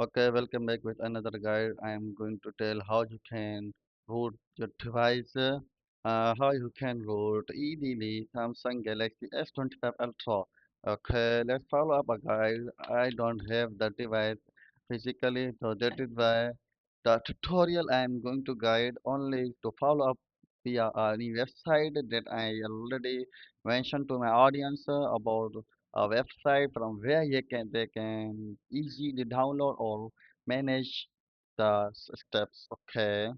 Okay, welcome back with another guide. I am going to tell how you can root your device, how you can root easily Samsung Galaxy S25 Ultra. Okay, let's follow up a guide. I don't have the device physically, so that is why the tutorial I am going to guide only to follow up via any website that I already mentioned to my audience about a website from where they can easily download or manage the steps. Okay,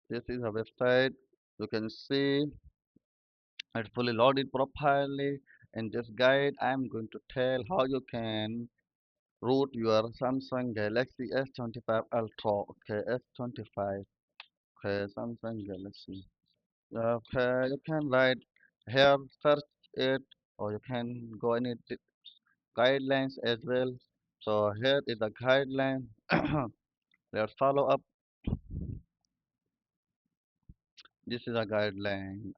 this is a website. You can see it's fully loaded properly. In this guide, I'm going to tell how you can root your Samsung Galaxy S25 Ultra. Okay, S25. Okay, Samsung Galaxy. Okay, you can write here, search it, or you can go any guidelines as well. So here is the guideline. Let's follow up. This is a guideline.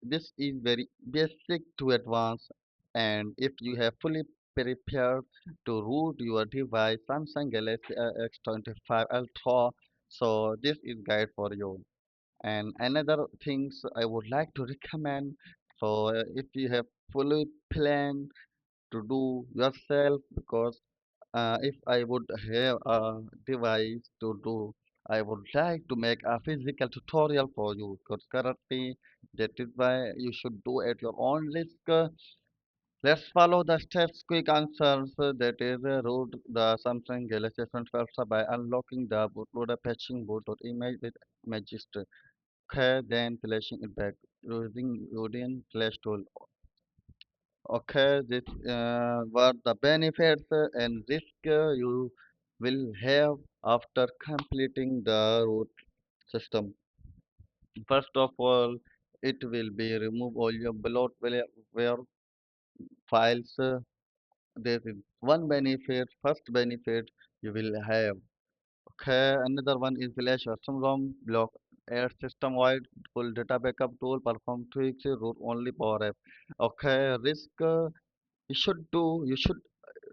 This is very basic to advanced, and if you have fully prepared to root your device Samsung Galaxy S25 Ultra, so this is guide for you. And another things I would like to recommend. So if you have fully planned to do yourself, because if I would have a device to do, I would like to make a physical tutorial for you. Because currently, that is why you should do at your own risk. Let's follow the steps, quick answers. That is, root the Samsung Galaxy S25 Ultra by unlocking the bootloader, patching boot or image with Magisk. Okay, then flashing it back using Udin Flash tool. Okay, this what the benefits and risk you will have after completing the root system. First of all, it will be remove all your bloatware files. There is one benefit, first benefit you will have. Okay, another one is flash custom ROM block air system wide full data backup tool perform tweaks root only power app. Okay, risk.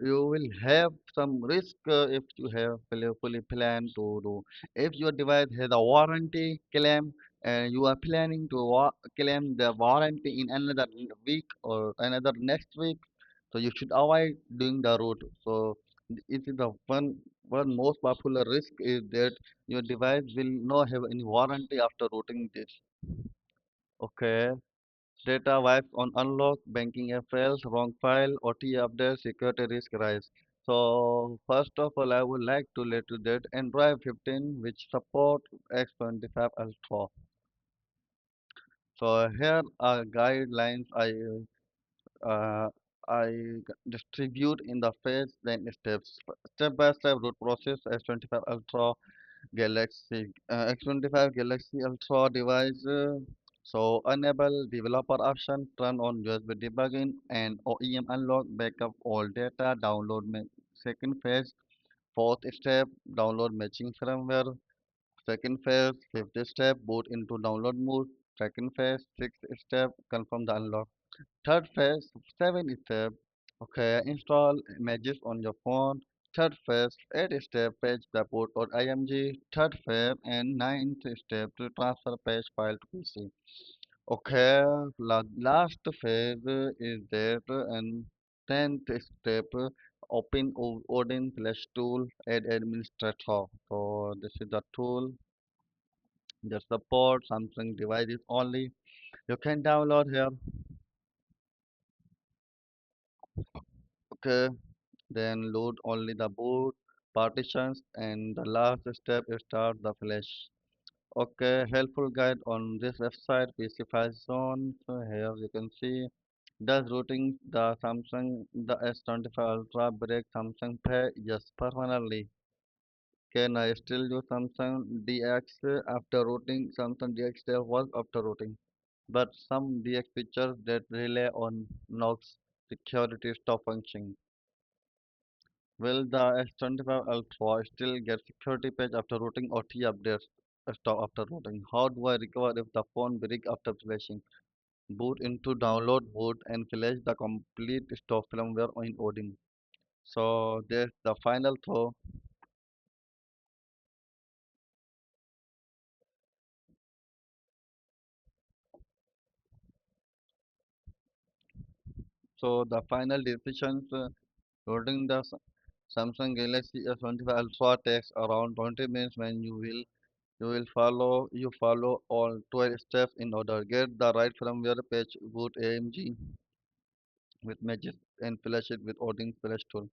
You will have some risk if you have fully planned to do. If your device has a warranty claim and you are planning to claim the warranty in another week or another next week, so you should avoid doing the root. So it is the one most popular risk is that your device will not have any warranty after rooting this. Okay, data wipes on unlock, banking fails, wrong file, OT update, security risk rise. So first of all, I would like to let you that Android 15 which support X25 Ultra. So here are guidelines uh, distribute in the phase then steps. Step by step root process S25 Ultra Galaxy X25 Galaxy Ultra device. So enable developer option, turn on USB debugging and OEM unlock, backup all data, download second phase, fourth step, download matching firmware, second phase, fifth step, boot into download mode, second phase, sixth step, confirm the unlock. Third phase, seven step. Okay, install images on your phone. Third phase, eight step, page the port or IMG. Third phase and ninth step to transfer page file to PC. Okay, last phase is that and tenth step, open Odin Flash tool, add administrator. So this is the tool that support Samsung devices only. You can download here. Okay. Then load only the boot partitions and the last step is start the flash. Okay, helpful guide on this website PC file zone. So here you can see does routing the Samsung the S25 Ultra break Samsung Pay? Yes, permanently. Can I still use Samsung DX after routing? Samsung DX still work after routing, but some DX features that rely on Knox security stop functioning. Will the S25 Ultra still get security patch after routing or T updates stop after routing? How do I recover if the phone break after flashing? Boot into download mode and flash the complete stop firmware in Odin. So there's the final throw. So the final decisions loading the Samsung Galaxy S25 Ultra takes around 20 minutes when you follow all 12 steps in order. Get the right firmware patch, boot AMG with Magisk and flash it with Odin flash tool.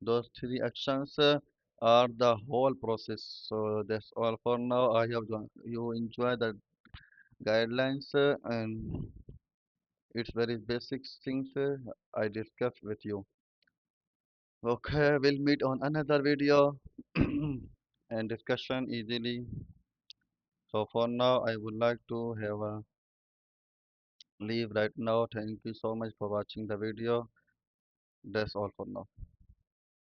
Those three actions are the whole process. So that's all for now. I hope you enjoy the guidelines and it's very basic things I discussed with you. Okay, we'll meet on another video and discussion easily. So for now, I would like to have a leave right now. Thank you so much for watching the video. That's all for now.